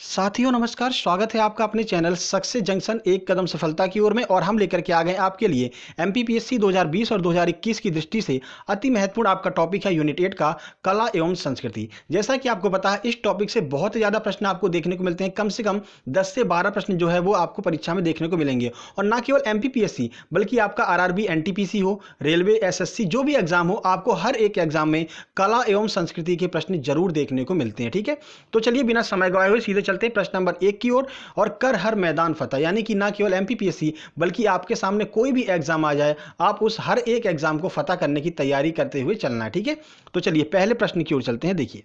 साथियों नमस्कार, स्वागत है आपका अपने चैनल सक्सेस जंक्शन एक कदम सफलता की ओर में। और हम लेकर के आ गए आपके लिए एमपीपीएससी 2020 और 2021 की दृष्टि से अति महत्वपूर्ण आपका टॉपिक है यूनिट 8 का कला एवं संस्कृति। जैसा कि आपको पता है, इस टॉपिक से बहुत ज़्यादा प्रश्न आपको देखने को मिलते हैं। कम से कम 10 से 12 प्रश्न जो है वो आपको परीक्षा में देखने को मिलेंगे। और ना केवल एमपीपीएससी बल्कि आपका आरआरबी, एनटीपीसी हो, रेलवे, एसएससी, जो भी एग्जाम हो, आपको हर एक एग्जाम में कला एवं संस्कृति के प्रश्न जरूर देखने को मिलते हैं। ठीक है, तो चलिए बिना समय गवाए हुए सीधे चलते हैं प्रश्न नंबर 1 की ओर। और कर हर मैदान फतेह, यानी कि ना केवल एमपीपीएससी बल्कि आपके सामने कोई भी एग्जाम आ जाए, आप उस हर एक एग्जाम को फतह करने की तैयारी करते हुए चलना है। ठीक है, तो चलिए पहले प्रश्न की ओर चलते हैं। देखिए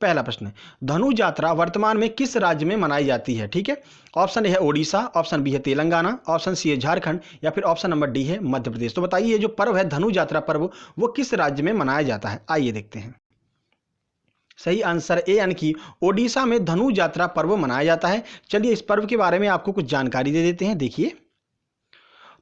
पहला प्रश्न, धनु यात्रा वर्तमान में किस राज्य में मनाई जाती है? ठीक है, ऑप्शन ए है ओडिशा, ऑप्शन बी है तेलंगाना, ऑप्शन सी है झारखंड, या फिर ऑप्शन नंबर डी है मध्य प्रदेश। तो बताइए ये जो पर्व है धनु यात्रा पर्व, वो किस राज्य में मनाया जाता है? आइए देखते हैं। सही आंसर ए, यानी कि ओडिशा में धनु यात्रा पर्व मनाया जाता है। चलिए इस पर्व के बारे में आपको कुछ जानकारी दे देते हैं। देखिए,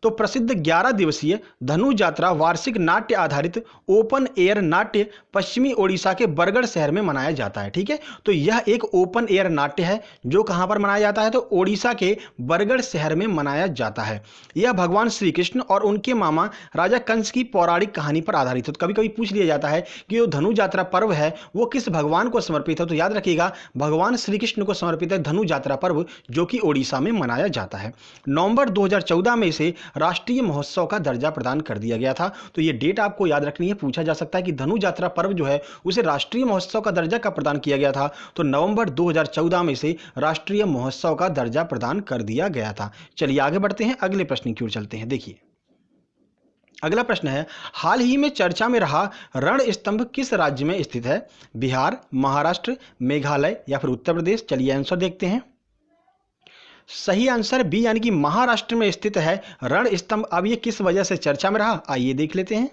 तो प्रसिद्ध 11 दिवसीय धनु यात्रा वार्षिक नाट्य आधारित ओपन एयर नाट्य पश्चिमी ओडिशा के बरगढ़ शहर में मनाया जाता है। ठीक है, तो यह एक ओपन एयर नाट्य है जो कहां पर मनाया जाता है? तो ओडिशा के बरगढ़ शहर में मनाया जाता है। यह भगवान श्री कृष्ण और उनके मामा राजा कंस की पौराणिक कहानी पर आधारित है। तो कभी कभी पूछ लिया जाता है कि जो धनु यात्रा पर्व है वो किस भगवान को समर्पित है? तो याद रखिएगा, भगवान श्री कृष्ण को समर्पित है धनु यात्रा पर्व, जो कि ओडिशा में मनाया जाता है। नवंबर 2014 में इसे राष्ट्रीय महोत्सव का दर्जा प्रदान कर दिया गया था। तो ये डेट आपको याद रखनी है, पूछा जा सकता है कि धनु यात्रा पर्व जो है उसे राष्ट्रीय महोत्सव का दर्जा कब प्रदान किया गया था? तो नवंबर 2014 में इसे राष्ट्रीय महोत्सव का दर्जा प्रदान कर दिया गया था। चलिए आगे बढ़ते हैं, अगले प्रश्न की ओर चलते हैं। देखिए अगला प्रश्न है, हाल ही में चर्चा में रहा रण स्तंभ किस राज्य में स्थित है? बिहार, महाराष्ट्र, मेघालय, या फिर उत्तर प्रदेश? चलिए आंसर देखते हैं। सही आंसर बी, यानी कि महाराष्ट्र में स्थित है रण स्तंभ। अब ये किस वजह से चर्चा में रहा, आइए देख लेते हैं।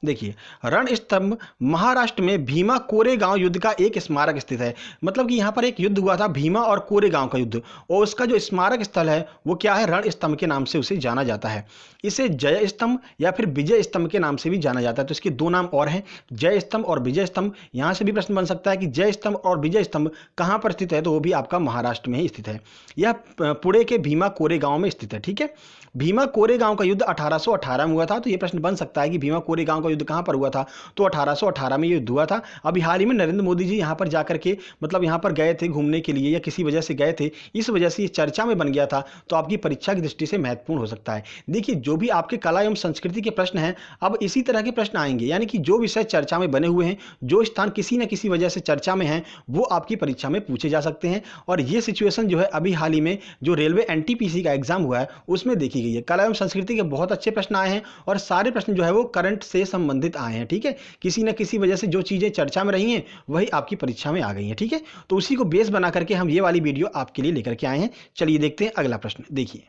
देखिए, रण स्तंभ महाराष्ट्र में भीमा कोरेगांव युद्ध का एक स्मारक स्थित है। मतलब कि यहाँ पर एक युद्ध हुआ था, भीमा और कोरेगांव का युद्ध, और उसका जो स्मारक स्थल है वो क्या है? रण स्तंभ के नाम से उसे जाना जाता है। इसे जय स्तंभ या फिर विजय स्तंभ के नाम से भी जाना जाता है। तो इसके दो नाम और हैं, जय स्तंभ और विजय स्तंभ। यहाँ से भी प्रश्न बन सकता है कि जय स्तंभ और विजय स्तंभ कहाँ पर स्थित है? तो वो भी आपका महाराष्ट्र में ही स्थित है। यह पुणे के भीमा कोरेगांव में स्थित है। ठीक है, भीमा कोरेगांव का युद्ध 1818 में हुआ था। तो ये प्रश्न बन सकता है कि भीमा कोरेगांव का युद्ध कहां पर हुआ था? तो 1818 में ये युद्ध हुआ था। अभी हाल ही में नरेंद्र मोदी जी यहां पर जाकर के मतलब यहां पर गए थे घूमने के लिए, या किसी वजह से गए थे, इस वजह से ये चर्चा में बन गया था। तो आपकी परीक्षा की दृष्टि से महत्वपूर्ण हो सकता है। देखिए, जो भी आपके कला एवं संस्कृति के प्रश्न हैं, अब इसी तरह के प्रश्न आएंगे, यानी कि जो विषय चर्चा में बने हुए हैं, जो स्थान किसी न किसी वजह से चर्चा में हैं, वो आपकी परीक्षा में पूछे जा सकते हैं। और ये सिचुएशन जो है अभी हाल ही में जो रेलवे एनटीपीसी का एग्जाम हुआ है उसमें देखी गई है। कला एवं संस्कृति के बहुत अच्छे प्रश्न आए हैं, और सारे प्रश्न जो है वो करंट से संबंधित आए हैं। ठीक है, किसी न किसी वजह से जो चीजें चर्चा में रही हैं वही आपकी परीक्षा में आ गई हैं। ठीक है, तो उसी को बेस बना करके हम ये वाली वीडियो आपके लिए लेकर के आए हैं। चलिए देखते हैं अगला प्रश्न। देखिए,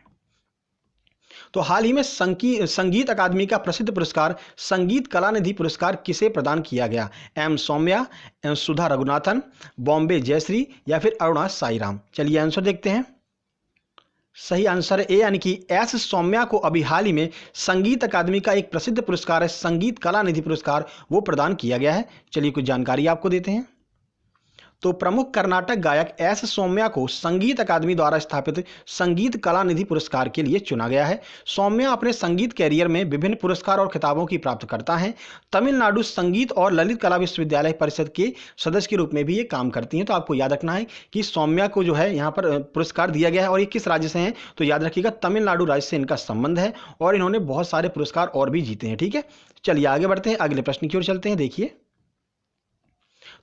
तो हाल ही में संगीत अकादमी का प्रसिद्ध पुरस्कार संगीत कला निधि पुरस्कार किसे प्रदान किया गया? एम सौम्या, सुधा रघुनाथन, बॉम्बे जयश्री, या फिर अरुणा साईराम? चलिए आंसर देखते हैं। सही आंसर ए, यानी कि एस सौम्या को अभी हाल ही में संगीत अकादमी का एक प्रसिद्ध पुरस्कार है संगीत कला निधि पुरस्कार, वो प्रदान किया गया है। चलिए कुछ जानकारी आपको देते हैं। तो प्रमुख कर्नाटक गायक एस सौम्या को संगीत अकादमी द्वारा स्थापित संगीत कला निधि पुरस्कार के लिए चुना गया है। सौम्या अपने संगीत कैरियर में विभिन्न पुरस्कार और खिताबों की प्राप्त करता है। तमिलनाडु संगीत और ललित कला विश्वविद्यालय परिषद के सदस्य के रूप में भी ये काम करती हैं। तो आपको याद रखना है कि सौम्या को जो है यहाँ पर पुरस्कार दिया गया है, और ये किस राज्य से हैं? तो याद रखिएगा तमिलनाडु राज्य से इनका संबंध है, और इन्होंने बहुत सारे पुरस्कार और भी जीते हैं। ठीक है, चलिए आगे बढ़ते हैं, अगले प्रश्न की ओर चलते हैं। देखिए,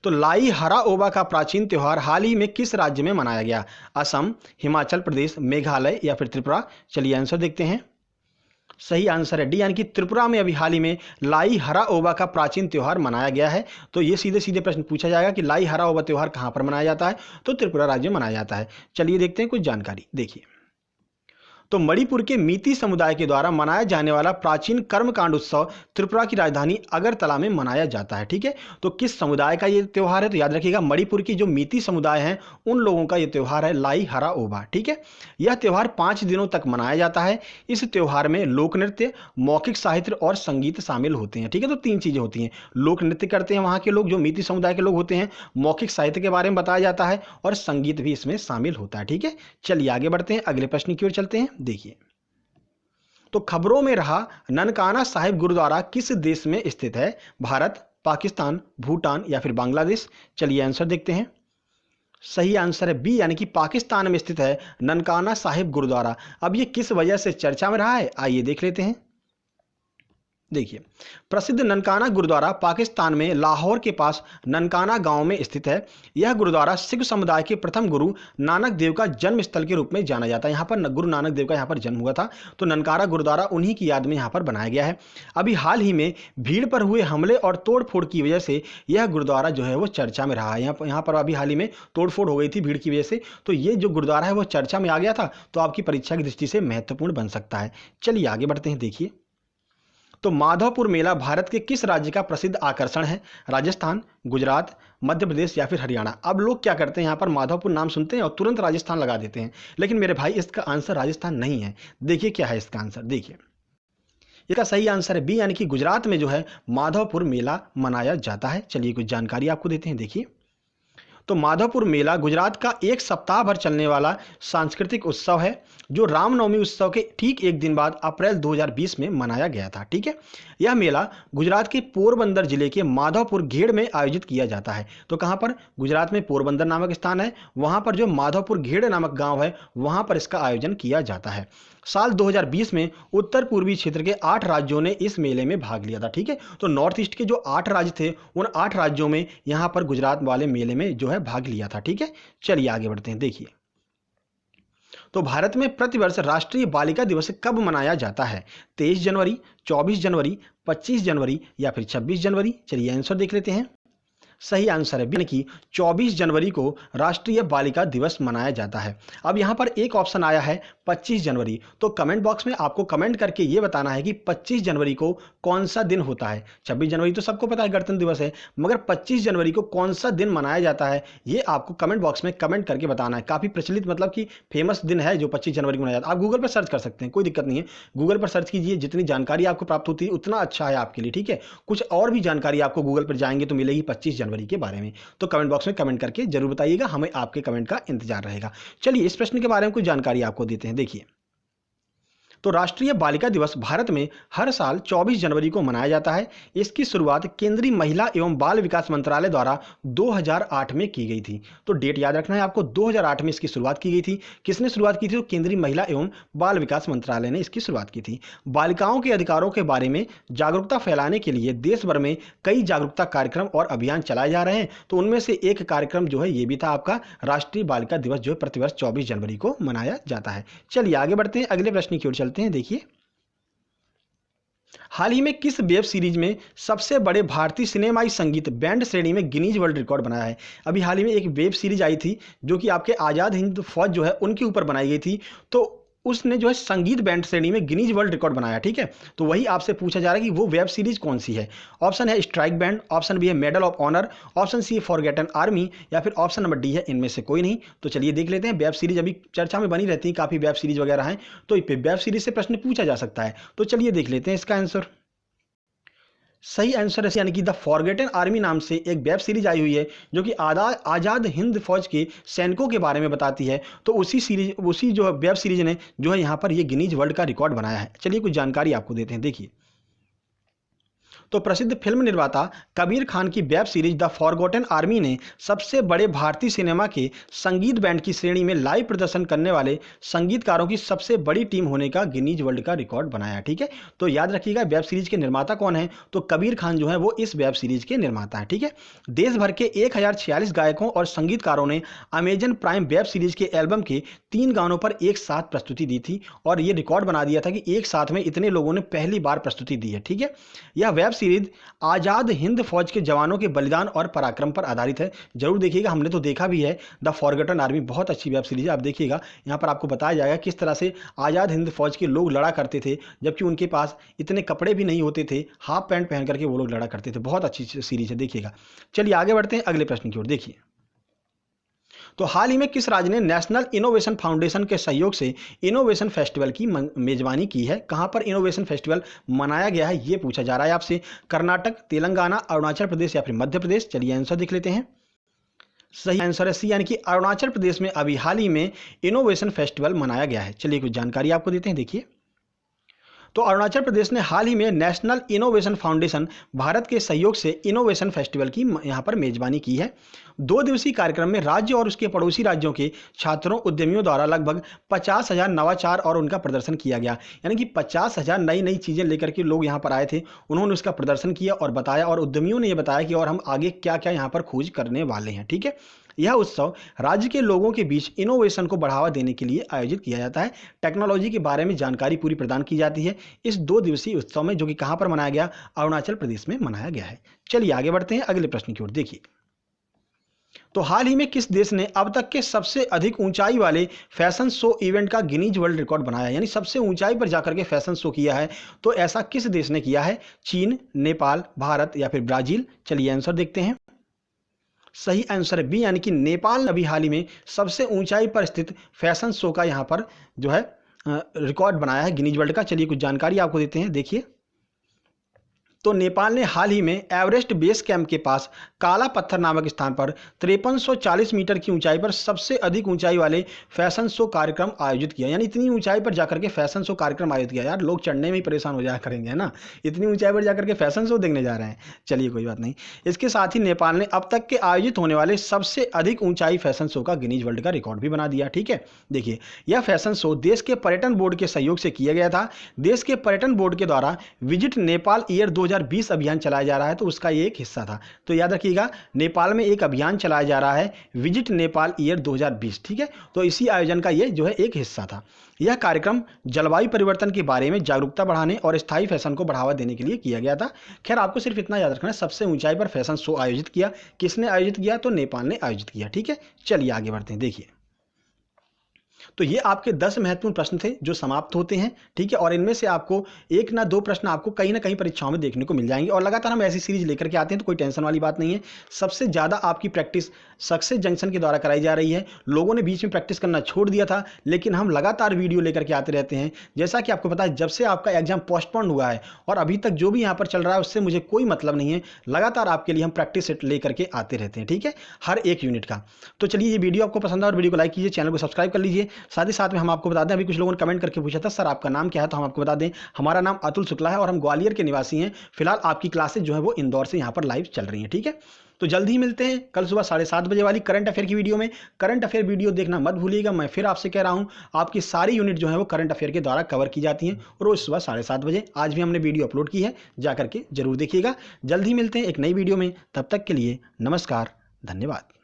तो लाई हराओबा का प्राचीन त्योहार हाल ही में किस राज्य में मनाया गया? असम, हिमाचल प्रदेश, मेघालय, या फिर त्रिपुरा? चलिए आंसर देखते हैं। सही आंसर है डी, यानी कि त्रिपुरा में अभी हाल ही में लाई हराओबा का प्राचीन त्योहार मनाया गया है। तो ये सीधे सीधे प्रश्न पूछा जाएगा कि लाई हराओबा त्योहार कहां पर मनाया जाता है? तो त्रिपुरा राज्य में मनाया जाता है। चलिए देखते हैं कुछ जानकारी। देखिए, तो मणिपुर के मीती समुदाय के द्वारा मनाया जाने वाला प्राचीन कर्मकांड उत्सव त्रिपुरा की राजधानी अगरतला में मनाया जाता है। ठीक है, तो किस समुदाय का ये त्यौहार है? तो याद रखिएगा मणिपुर की जो मीती समुदाय हैं उन लोगों का ये त्यौहार है लाई हरा ओबा। ठीक है, यह त्यौहार 5 दिनों तक मनाया जाता है। इस त्यौहार में लोक नृत्य, मौखिक साहित्य और संगीत शामिल होते हैं। ठीक है, तो 3 चीजें होती हैं, लोक नृत्य करते हैं वहां के लोग जो मीती समुदाय के लोग होते हैं, मौखिक साहित्य के बारे में बताया जाता है और संगीत भी इसमें शामिल होता है। ठीक है, चलिए आगे बढ़ते हैं, अगले प्रश्न की ओर चलते हैं। देखिए, तो खबरों में रहा ननकाना साहिब गुरुद्वारा किस देश में स्थित है? भारत, पाकिस्तान, भूटान या फिर बांग्लादेश? चलिए आंसर देखते हैं। सही आंसर है बी, यानी कि पाकिस्तान में स्थित है ननकाना साहिब गुरुद्वारा। अब ये किस वजह से चर्चा में रहा है, आइए देख लेते हैं। देखिए, प्रसिद्ध ननकाना गुरुद्वारा पाकिस्तान में लाहौर के पास ननकाना गांव में स्थित है। यह गुरुद्वारा सिख समुदाय के प्रथम गुरु नानक देव का जन्म स्थल के रूप में जाना जाता है। यहाँ पर गुरु नानक देव का यहाँ पर जन्म हुआ था, तो ननकाना गुरुद्वारा उन्हीं की याद में यहाँ पर बनाया गया है। अभी हाल ही में भीड़ पर हुए हमले और तोड़फोड़ की वजह से यह गुरुद्वारा जो है वो चर्चा में रहा है। यहाँ पर अभी हाल ही में तोड़फोड़ हो गई थी भीड़ की वजह से, तो ये जो गुरुद्वारा है वो चर्चा में आ गया था, तो आपकी परीक्षा की दृष्टि से महत्वपूर्ण बन सकता है। चलिए आगे बढ़ते हैं। देखिए, तो माधवपुर मेला भारत के किस राज्य का प्रसिद्ध आकर्षण है? राजस्थान, गुजरात, मध्य प्रदेश या फिर हरियाणा? अब लोग क्या करते हैं, यहाँ पर माधवपुर नाम सुनते हैं और तुरंत राजस्थान लगा देते हैं, लेकिन मेरे भाई इसका आंसर राजस्थान नहीं है। देखिए क्या है इसका आंसर। देखिए, इसका सही आंसर है बी, यानी कि गुजरात में जो है माधवपुर मेला मनाया जाता है। चलिए कुछ जानकारी आपको देते हैं। देखिए, तो माधवपुर मेला गुजरात का 1 सप्ताह भर चलने वाला सांस्कृतिक उत्सव है जो रामनवमी उत्सव के ठीक 1 दिन बाद अप्रैल 2020 में मनाया गया था। ठीक है, यह मेला गुजरात के पोरबंदर जिले के माधवपुर घेड़ में आयोजित किया जाता है। तो कहां पर? गुजरात में पोरबंदर नामक स्थान है, वहां पर जो माधवपुर घेड़ नामक गांव है वहां पर इसका आयोजन किया जाता है। साल 2020 में उत्तर पूर्वी क्षेत्र के 8 राज्यों ने इस मेले में भाग लिया था। ठीक है, तो नॉर्थ ईस्ट के जो 8 राज्य थे उन 8 राज्यों में यहां पर गुजरात वाले मेले में जो है भाग लिया था। ठीक है, चलिए आगे बढ़ते हैं। देखिए, तो भारत में प्रतिवर्ष राष्ट्रीय बालिका दिवस कब मनाया जाता है? 23 जनवरी, 24 जनवरी, 25 जनवरी या फिर 26 जनवरी? चलिए आंसर देख लेते हैं। सही आंसर है यानी कि 24 जनवरी को राष्ट्रीय बालिका दिवस मनाया जाता है। अब यहाँ पर एक ऑप्शन आया है 25 जनवरी, तो कमेंट बॉक्स में आपको कमेंट करके ये बताना है कि 25 जनवरी को कौन सा दिन होता है। 26 जनवरी तो सबको पता है गणतंत्र दिवस है, मगर 25 जनवरी को कौन सा दिन मनाया जाता है ये आपको कमेंट बॉक्स में कमेंट करके बताना है। काफ़ी प्रचलित मतलब कि फेमस दिन है जो 25 जनवरी को मनाया जाता है। आप गूगल पर सर्च कर सकते हैं, कोई दिक्कत नहीं है, गूगल पर सर्च कीजिए, जितनी जानकारी आपको प्राप्त होती है उतना अच्छा है आपके लिए। ठीक है, कुछ और भी जानकारी आपको गूगल पर जाएंगे तो मिलेगी 25 जनवरी के बारे में, तो कमेंट बॉक्स में कमेंट करके जरूर बताइएगा, हमें आपके कमेंट का इंतजार रहेगा। चलिए इस प्रश्न के बारे में कुछ जानकारी आपको देते हैं। देखिए, तो राष्ट्रीय बालिका दिवस भारत में हर साल 24 जनवरी को मनाया जाता है। इसकी शुरुआत केंद्रीय महिला एवं बाल विकास मंत्रालय द्वारा 2008 में की गई थी। तो डेट याद रखना है आपको, 2008 में इसकी शुरुआत की गई थी। किसने शुरुआत की थी? तो केंद्रीय महिला एवं बाल विकास मंत्रालय ने इसकी शुरुआत की थी। बालिकाओं के अधिकारों के बारे में जागरूकता फैलाने के लिए देश भर में कई जागरूकता कार्यक्रम और अभियान चलाए जा रहे हैं। तो उनमें से एक कार्यक्रम जो है ये भी था आपका राष्ट्रीय बालिका दिवस, जो प्रतिवर्ष 24 जनवरी को मनाया जाता है। चलिए आगे बढ़ते हैं, अगले प्रश्न की ओर चलते हैं। देखिए, हाल ही में किस वेब सीरीज में सबसे बड़े भारतीय सिनेमाई संगीत बैंड श्रेणी में गिनीज वर्ल्ड रिकॉर्ड बनाया है? अभी हाल ही में एक वेब सीरीज आई थी जो कि आपके आज़ाद हिंद फौज जो है उनके ऊपर बनाई गई थी, तो उसने जो है संगीत बैंड श्रेणी में गिनीज वर्ल्ड रिकॉर्ड बनाया। ठीक है, तो वही आपसे पूछा जा रहा है कि वो वेब सीरीज कौन सी है। ऑप्शन है स्ट्राइक बैंड, ऑप्शन बी है medal of honour, option C है फॉरगेटन आर्मी या फिर ऑप्शन नंबर डी है इनमें से कोई नहीं। तो चलिए देख लेते हैं, वेब सीरीज अभी चर्चा में बनी रहती है, काफ़ी वेब सीरीज वगैरह हैं, तो वेब सीरीज से प्रश्न पूछा जा सकता है। तो चलिए देख लेते हैं इसका आंसर। सही आंसर है यानी कि द फॉरगेटन आर्मी नाम से एक वेब सीरीज आई हुई है जो कि आज़ाद हिंद फौज के सैनिकों के बारे में बताती है। तो उसी जो वेब सीरीज ने जो है यहाँ पर ये गिनीज वर्ल्ड का रिकॉर्ड बनाया है। चलिए कुछ जानकारी आपको देते हैं। देखिए, तो प्रसिद्ध फिल्म निर्माता कबीर खान की web series the forgotten army ने सबसे बड़े भारतीय सिनेमा के संगीत बैंड की श्रेणी में लाइव प्रदर्शन करने वाले संगीतकारों की सबसे बड़ी टीम होने का गिनीज वर्ल्ड का रिकॉर्ड बनाया। ठीक है, तो याद रखिएगा वेब सीरीज के निर्माता कौन है, तो कबीर खान जो है वो इस वेब सीरीज के निर्माता है। ठीक है, देश भर के 1046 गायकों और संगीतकारों ने अमेजन प्राइम वेब सीरीज के एल्बम के 3 गानों पर एक साथ प्रस्तुति दी थी और ये रिकॉर्ड बना दिया था कि एक साथ में इतने लोगों ने पहली बार प्रस्तुति दी है। ठीक है, यह वेब सीरीज आज़ाद हिंद फौज के जवानों के बलिदान और पराक्रम पर आधारित है। जरूर देखिएगा, हमने तो देखा भी है द फॉरगॉटन आर्मी, बहुत अच्छी वेब सीरीज है। आप देखिएगा, यहाँ पर आपको बताया जाएगा किस तरह से आज़ाद हिंद फौज के लोग लड़ा करते थे, जबकि उनके पास इतने कपड़े भी नहीं होते थे, हाफ पैंट पहन करके वो लोग लड़ा करते थे। बहुत अच्छी सीरीज है, देखिएगा। चलिए आगे बढ़ते हैं अगले प्रश्न की ओर। देखिए, तो हाल ही में किस राज्य ने नेशनल इनोवेशन फाउंडेशन के सहयोग से इनोवेशन फेस्टिवल की मेजबानी की है? कहां पर इनोवेशन फेस्टिवल मनाया गया है, यह पूछा जा रहा है आपसे। कर्नाटक, तेलंगाना, अरुणाचल प्रदेश या फिर मध्य प्रदेश? चलिए आंसर देख लेते हैं। सही आंसर है सी, यानी कि अरुणाचल प्रदेश में अभी हाल ही में इनोवेशन फेस्टिवल मनाया गया है। चलिए कुछ जानकारी आपको देते हैं, देखिए। तो अरुणाचल प्रदेश ने हाल ही में नेशनल इनोवेशन फाउंडेशन भारत के सहयोग से इनोवेशन फेस्टिवल की यहां पर मेजबानी की है। 2 दिवसीय कार्यक्रम में राज्य और उसके पड़ोसी राज्यों के छात्रों, उद्यमियों द्वारा लगभग 50,000 नवाचार और उनका प्रदर्शन किया गया। यानी कि 50,000 नई नई चीज़ें लेकर के लोग यहाँ पर आए थे, उन्होंने उसका प्रदर्शन किया और बताया, और उद्यमियों ने ये बताया कि और हम आगे क्या क्या यहाँ पर खोज करने वाले हैं। ठीक है, यह उत्सव राज्य के लोगों के बीच इनोवेशन को बढ़ावा देने के लिए आयोजित किया जाता है। टेक्नोलॉजी के बारे में जानकारी पूरी प्रदान की जाती है इस 2 दिवसीय उत्सव में, जो कि कहां पर मनाया गया? अरुणाचल प्रदेश में मनाया गया है। चलिए आगे बढ़ते हैं अगले प्रश्न की ओर। देखिए, तो हाल ही में किस देश ने अब तक के सबसे अधिक ऊंचाई वाले फैशन शो इवेंट का गिनीज वर्ल्ड रिकॉर्ड बनाया, यानी सबसे ऊंचाई पर जाकर के फैशन शो किया है? तो ऐसा किस देश ने किया है? चीन, नेपाल, भारत या फिर ब्राजील? चलिए आंसर देखते हैं। सही आंसर है बी, यानी कि नेपाल ने अभी हाल ही में सबसे ऊंचाई पर स्थित फैशन शो का यहां पर जो है रिकॉर्ड बनाया है गिनीज वर्ल्ड का। चलिए कुछ जानकारी आपको देते हैं, देखिए। तो नेपाल ने हाल ही में एवरेस्ट बेस कैंप के पास काला पत्थर नामक स्थान पर 5340 मीटर की ऊंचाई पर सबसे अधिक ऊंचाई वाले फैशन शो कार्यक्रम आयोजित किया। यानी इतनी ऊंचाई पर जाकर के फैशन शो कार्यक्रम आयोजित किया। यार लोग चढ़ने में ही परेशान हो जाया करेंगे, है ना, इतनी ऊंचाई पर जाकर के फैशन शो देखने जा रहे हैं। चलिए कोई बात नहीं। इसके साथ ही नेपाल ने अब तक के आयोजित होने वाले सबसे अधिक ऊंचाई फैशन शो का गिनीज वर्ल्ड का रिकॉर्ड भी बना दिया। ठीक है, देखिए, यह फैशन शो देश के पर्यटन बोर्ड के सहयोग से किया गया था। देश के पर्यटन बोर्ड के द्वारा विजिट नेपाल ईयर 2020 अभियान चलाया जा रहा है, तो उसका ये एक हिस्सा था। तो याद रखिएगा, नेपाल में एक अभियान चलाया जा रहा है, विजिट नेपाल ईयर 2020। ठीक है, तो इसी आयोजन का ये जो है एक हिस्सा था। यह कार्यक्रम जलवायु परिवर्तन के बारे में जागरूकता बढ़ाने और स्थायी फैशन को बढ़ावा देने के लिए किया गया था। खैर, आपको सिर्फ इतना याद रखना है, सबसे ऊंचाई पर फैशन शो आयोजित किया किसने आयोजित किया? तो नेपाल ने आयोजित किया। ठीक है, चलिए आगे बढ़ते हैं। देखिए, तो ये आपके 10 महत्वपूर्ण प्रश्न थे जो समाप्त होते हैं। ठीक है, और इनमें से आपको 1 ना 2 प्रश्न आपको कहीं ना कहीं परीक्षाओं में देखने को मिल जाएंगे, और लगातार हम ऐसी सीरीज लेकर के आते हैं, तो कोई टेंशन वाली बात नहीं है। सबसे ज़्यादा आपकी प्रैक्टिस सक्सेस जंक्शन के द्वारा कराई जा रही है। लोगों ने बीच में प्रैक्टिस करना छोड़ दिया था, लेकिन हम लगातार वीडियो लेकर के आते रहते हैं। जैसा कि आपको पता है, जब से आपका एग्जाम पोस्टपोन हुआ है और अभी तक जो भी यहाँ पर चल रहा है उससे मुझे कोई मतलब नहीं है। लगातार आपके लिए हम प्रैक्टिस सेट लेकर के आते रहते हैं। ठीक है, हर एक यूनिट का। तो चलिए, ये वीडियो आपको पसंद है और वीडियो को लाइक कीजिए, चैनल को सब्सक्राइब कर लीजिए। साथ ही साथ में हम आपको बता दें, अभी कुछ लोगों ने कमेंट करके पूछा था सर आपका नाम क्या है, तो हम आपको बता दें हमारा नाम अतुल शुक्ला है और हम ग्वालियर के निवासी हैं। फिलहाल आपकी क्लासेज जो है वो इंदौर से यहाँ पर लाइव चल रही हैं। ठीक है, तो जल्दी ही मिलते हैं कल सुबह 7:30 बजे वाली करंट अफेयर की वीडियो में। करंट अफेयर वीडियो देखना मत भूलिएगा। मैं फिर आपसे कह रहा हूँ, आपकी सारी यूनिट जो है वो करंट अफेयर के द्वारा कवर की जाती हैं रोज सुबह 7:30 बजे। आज भी हमने वीडियो अपलोड की है, जाकर के जरूर देखिएगा। जल्द ही मिलते हैं एक नई वीडियो में, तब तक के लिए नमस्कार, धन्यवाद।